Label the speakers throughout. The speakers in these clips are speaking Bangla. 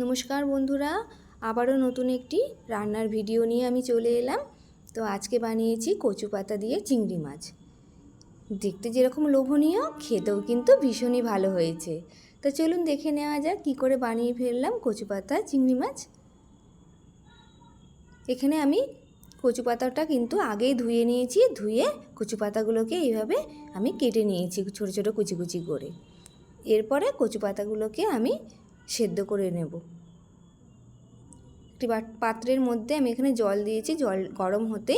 Speaker 1: নমস্কার বন্ধুরা, আবারও নতুন একটি রান্নার ভিডিও নিয়ে আমি চলে এলাম। তো আজকে বানিয়েছি কচু পাতা দিয়ে চিংড়ি মাছ। দেখতে যেরকম লোভনীয়, খেতেও কিন্তু ভীষণই ভালো হয়েছে। তো চলুন দেখে নেওয়া যাক কী করে বানিয়ে ফেললাম কচু পাতা চিংড়ি মাছ। এখানে আমি কচু পাতাটা কিন্তু আগেই ধুয়ে নিয়েছি। ধুয়ে কচু পাতাগুলোকে এইভাবে আমি কেটে নিয়েছি ছোটো ছোটো কুচি কুচি করে। এরপরে কচু পাতাগুলোকে আমি সেদ্ধ করে নেব। একটি পাত্রের মধ্যে আমি এখানে জল দিয়েছি। জল গরম হতে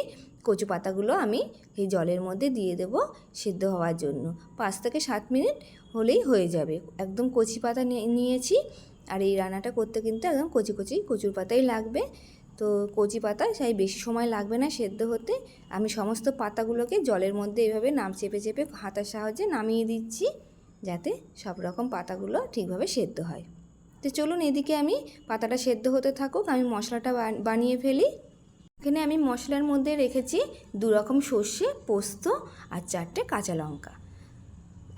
Speaker 1: কচু পাতাগুলো আমি এই জলের মধ্যে দিয়ে দেব সিদ্ধ হওয়ার জন্য। 5 থেকে 7 মিনিট হলেই হয়ে যাবে। একদম কচি পাতা নিয়েছি, আর এই রান্নাটা করতে কিন্তু একদম কচি কচি কচুর পাতাই লাগবে। তো কচি পাতা সেই বেশি সময় লাগবে না সেদ্ধ হতে। আমি সমস্ত পাতাগুলোকে জলের মধ্যে এইভাবে চেপে চেপে হাতার সাহায্যে নামিয়ে দিচ্ছি, যাতে সব রকম পাতাগুলো ঠিকভাবে সেদ্ধ হয়। তো চলুন এদিকে আমি পাতাটা সেদ্ধ হতে থাকুক, আমি মশলাটা বানিয়ে ফেলি। এখানে আমি মশলার মধ্যে রেখেছি 2 রকম সর্ষে, পোস্ত আর 4টে কাঁচা লঙ্কা।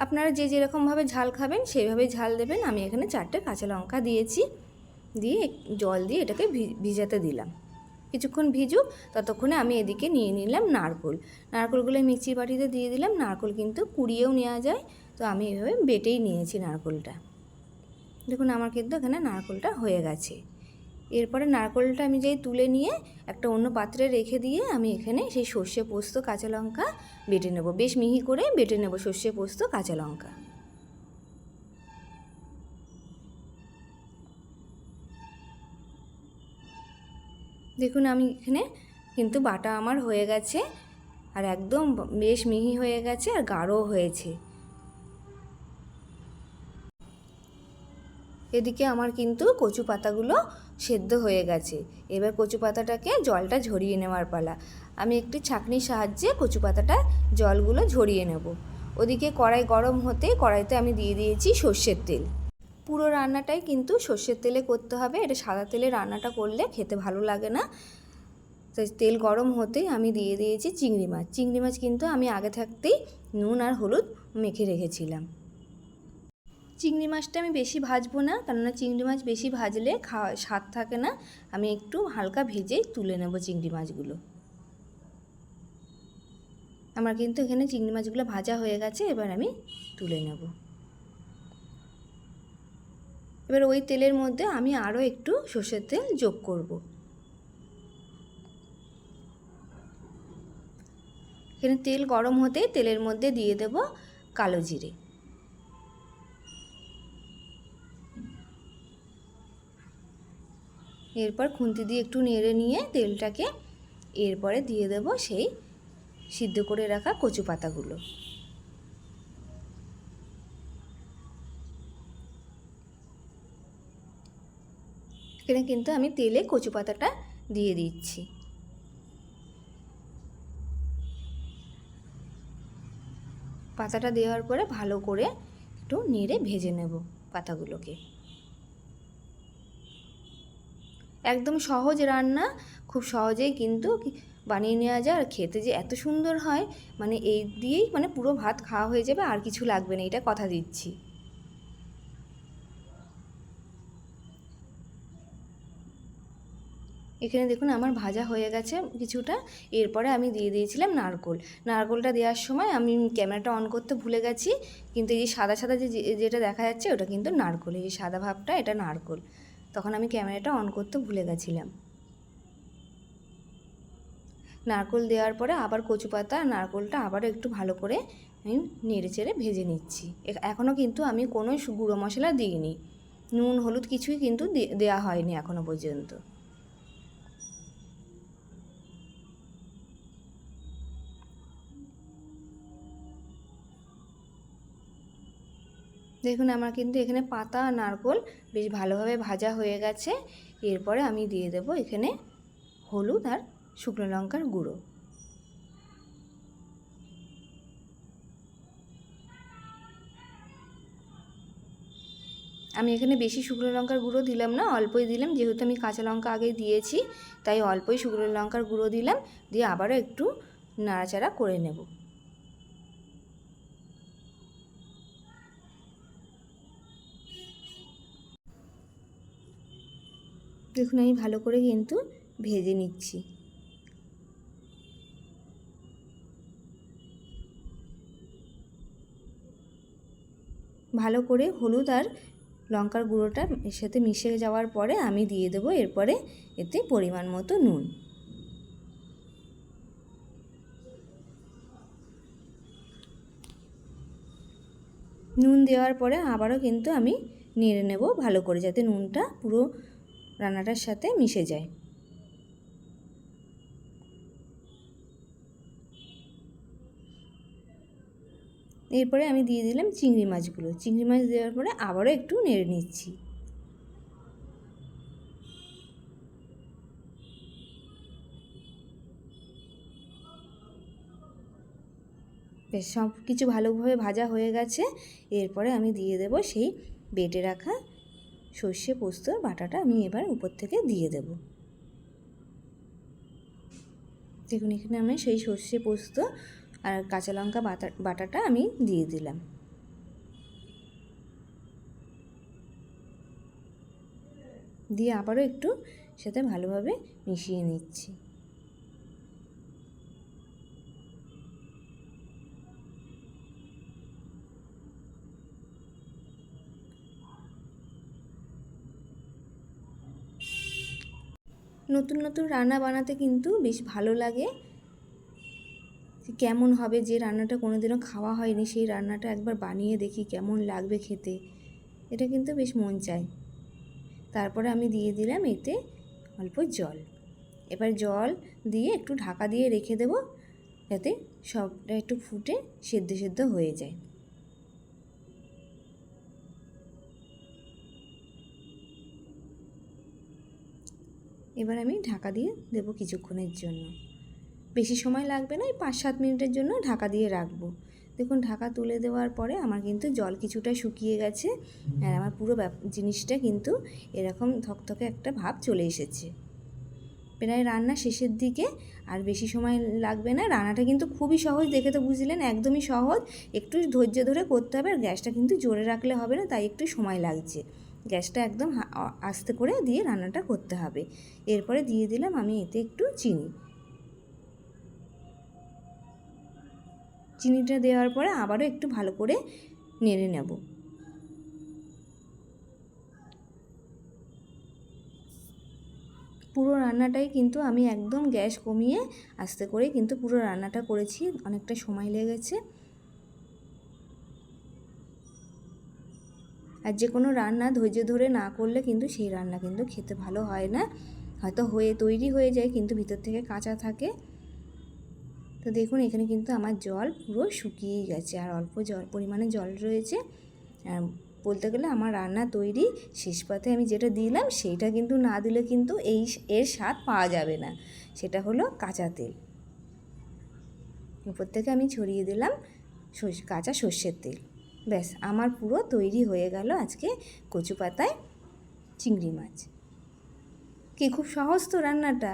Speaker 1: আপনারা যে যেরকমভাবে ঝাল খাবেন সেইভাবেই ঝাল দেবেন। আমি এখানে 4টে কাঁচা লঙ্কা দিয়েছি, দিয়ে জল দিয়ে এটাকে ভিজাতে দিলাম। কিছুক্ষণ ভিজুক, ততক্ষণে আমি এদিকে নিয়ে নিলাম নারকেল। নারকেলগুলো মিক্সির বাটিতে দিয়ে দিলাম। নারকেল কিন্তু কুড়িয়েও নেওয়া যায়, তো আমি এভাবে বেটেই নিয়েছি নারকেলটা। দেখুন আমার কিন্তু এখানে নারকেলটা হয়ে গেছে। এরপরে নারকেলটা আমি যেই তুলে নিয়ে একটা অন্য পাত্রে রেখে দিয়ে আমি এখানে সেই সর্ষে, পোস্ত, কাঁচা লঙ্কা বেটে নেব। বেশ মিহি করে বেটে নেব সর্ষে, পোস্ত, কাঁচা লঙ্কা। দেখুন আমি এখানে কিন্তু বাটা আমার হয়ে গেছে, আর একদম বেশ মিহি হয়ে গেছে, আর গাঢ়ও হয়েছে। এদিকে আমার কিন্তু কচু পাতাগুলো সেদ্ধ হয়ে গেছে। এবার কচু পাতাটাকে জলটা ঝরিয়ে নেওয়ার পালা। আমি একটি ছাঁকনির সাহায্যে কচু পাতাটা জলগুলো ঝরিয়ে নেব। ওদিকে কড়াই গরম হতে কড়াইতে আমি দিয়ে দিয়েছি সর্ষের তেল। পুরো রান্নাটাই কিন্তু সর্ষের তেলে করতে হবে। এটা সাদা তেলে রান্নাটা করলে খেতে ভালো লাগে না। তাই তেল গরম হতেই আমি দিয়ে দিয়েছি চিংড়ি মাছ। চিংড়ি মাছ কিন্তু আমি আগে থাকতেই নুন আর হলুদ মেখে রেখেছিলাম। চিংড়ি মাছটা আমি বেশি ভাজবো না, কেননা চিংড়ি মাছ বেশি ভাজলে স্বাদ থাকে না। আমি একটু হালকা ভেজেই তুলে নেব চিংড়ি মাছগুলো। আমার কিন্তু এখানে চিংড়ি মাছগুলো ভাজা হয়ে গেছে, এবার আমি তুলে নেব। এবার ওই তেলের মধ্যে আমি আরও একটু সর্ষের তেল যোগ করব। এখানে তেল গরম হতেই তেলের মধ্যে দিয়ে দেব কালো জিরে। এরপর খুন্তি দিয়ে একটু নেড়ে নিয়ে তেলটাকে এরপরে দিয়ে দেব সেই সিদ্ধ করে রাখা কচু পাতাগুলো। এখানে কিন্তু আমি তেলে কচু পাতাটা দিয়ে দিচ্ছি। পাতাটা দেওয়ার পরে ভালো করে একটু নেড়ে ভেজে নেব পাতাগুলোকে। একদম সহজ রান্না, খুব সহজেই কিন্তু বানিয়ে নেওয়া যায়, আর খেতে যে এত সুন্দর হয়, মানে এই দিয়েই পুরো ভাত খাওয়া হয়ে যাবে, আর কিছু লাগবে না, এটা কথা দিচ্ছি। এখানে দেখুন আমার ভাজা হয়ে গেছে কিছুটা। এরপরে আমি দিয়ে দিয়েছিলাম নারকেল। নারকেলটা দেওয়ার সময় আমি ক্যামেরাটা অন করতে ভুলে গেছি, কিন্তু এই যে সাদা সাদা যেটা দেখা যাচ্ছে ওটা কিন্তু নারকেল। এই যে সাদা ভাবটা এটা নারকেল। তখন আমি ক্যামেরাটা অন করতে ভুলে গেছিলাম। নারকেল দেওয়ার পরে আবার কচু পাতা আর নারকেলটা আবারও একটু ভালো করে আমি নেড়ে চেড়ে ভেজে নিচ্ছি। এখনও কিন্তু আমি কোনো গুঁড়ো মশলা দিইনি, নুন হলুদ কিছুই কিন্তু দেওয়া হয়নি এখনও পর্যন্ত। দেখুন আমার কিন্তু এখানে পাতা আর নারকেল বেশ ভালোভাবে ভাজা হয়ে গেছে। এরপরে আমি দিয়ে দেব এখানে হলুদ আর শুকনো লঙ্কার গুঁড়ো। আমি এখানে বেশি শুকনো লঙ্কার গুঁড়ো দিলাম না, অল্পই দিলাম, যেহেতু আমি কাঁচা লঙ্কা আগে দিয়েছি তাই অল্পই শুকনো লঙ্কার গুঁড়ো দিলাম। দিয়ে আবারও একটু নাড়াচাড়া করে নেব। দেখুন আমি ভালো করে কিন্তু ভেজে নিচ্ছি। ভালো করে হলুদ আর লঙ্কার গুঁড়োটা এর সাথে মিশে যাওয়ার পরে আমি দিয়ে দেবো এরপরে এতে পরিমাণ মতো নুন। নুন দেওয়ার পরে আবারও কিন্তু আমি নেড়ে নেব ভালো করে, যাতে নুনটা পুরো রান্নাটার সাথে মিশে যায়। এরপরে আমি দিয়ে দিলাম চিংড়ি মাছগুলো। চিংড়ি মাছ দেওয়ার পরে আবারও একটু নেড়ে নিচ্ছি। বেশ সব কিছু ভালোভাবে ভাজা হয়ে গেছে। এরপরে আমি দিয়ে দেব সেই বেটে রাখা সর্ষে পোস্তর বাটাটা আমি এবার উপর থেকে দিয়ে দেব। দেখুন এখানে আমি সেই সর্ষে পোস্ত আর কাঁচা লঙ্কা বাটাটা আমি দিয়ে দিলাম। দিয়ে আবারও একটু সাথে ভালোভাবে মিশিয়ে নিচ্ছি। নতুন নতুন রান্না বানাতে কিন্তু বেশ ভালো লাগে। কেমন হবে, যে রান্নাটা কোনোদিনও খাওয়া হয়নি সেই রান্নাটা একবার বানিয়ে দেখি কেমন লাগবে খেতে, এটা কিন্তু বেশ মন চায়। তারপরে আমি দিয়ে দিলাম এতে অল্প জল। এবার জল দিয়ে একটু ঢাকা দিয়ে রেখে দেব, যাতে সবটা একটু ফুটে সেদ্ধ হয়ে যায়। এবার আমি ঢাকা দিয়ে দেব কিছুক্ষণের জন্য। বেশি সময় লাগবে না, 5-7 মিনিটের জন্য ঢাকা দিয়ে রাখবো। দেখুন ঢাকা তুলে দেওয়ার পরে আমার কিন্তু জল কিছুটা শুকিয়ে গেছে আর আমার পুরো জিনিসটা কিন্তু এরকম থকথকে একটা ভাব চলে এসেছে। প্রায় রান্না শেষের দিকে, আর বেশি সময় লাগবে না। রান্নাটা কিন্তু খুবই সহজ, দেখে তো বুঝলেন একদমই সহজ। একটু ধৈর্য ধরে করতে হবে, আর গ্যাসটা কিন্তু জোরে রাখলে হবে না, তাই একটু সময় লাগছে। গ্যাসটা একদম আস্তে করে দিয়ে রান্নাটা করতে হবে। এরপরে দিয়ে দিলাম আমি এতে একটু চিনি। চিনিটা দেওয়ার পরে আবারও একটু ভালো করে নেড়ে নেব। পুরো রান্নাটাই কিন্তু আমি একদম গ্যাস কমিয়ে আস্তে করে কিন্তু পুরো রান্নাটা করেছি, অনেকটা সময় লেগেছে। আর যে কোনো রান্না ধৈর্য ধরে না করলে কিন্তু সেই রান্না কিন্তু খেতে ভালো হয় না। হয়তো তৈরি হয়ে যায় কিন্তু ভিতর থেকে কাঁচা থাকে। তো দেখুন এখানে কিন্তু আমার জল পুরো শুকিয়েই গেছে, আর অল্প পরিমাণে জল রয়েছে। আর বলতে গেলে আমার রান্না তৈরি। শেষ পাতে আমি যেটা দিলাম সেইটা কিন্তু না দিলে কিন্তু এর স্বাদ পাওয়া যাবে না, সেটা হলো কাঁচা তেল। উপর থেকে আমি ছড়িয়ে দিলাম কাঁচা সর্ষের তেল। ব্যাস আমার পুরো তৈরি হয়ে গেল আজকে কচু পাতায় চিংড়ি মাছ। কি খুব সহজ তো রান্নাটা।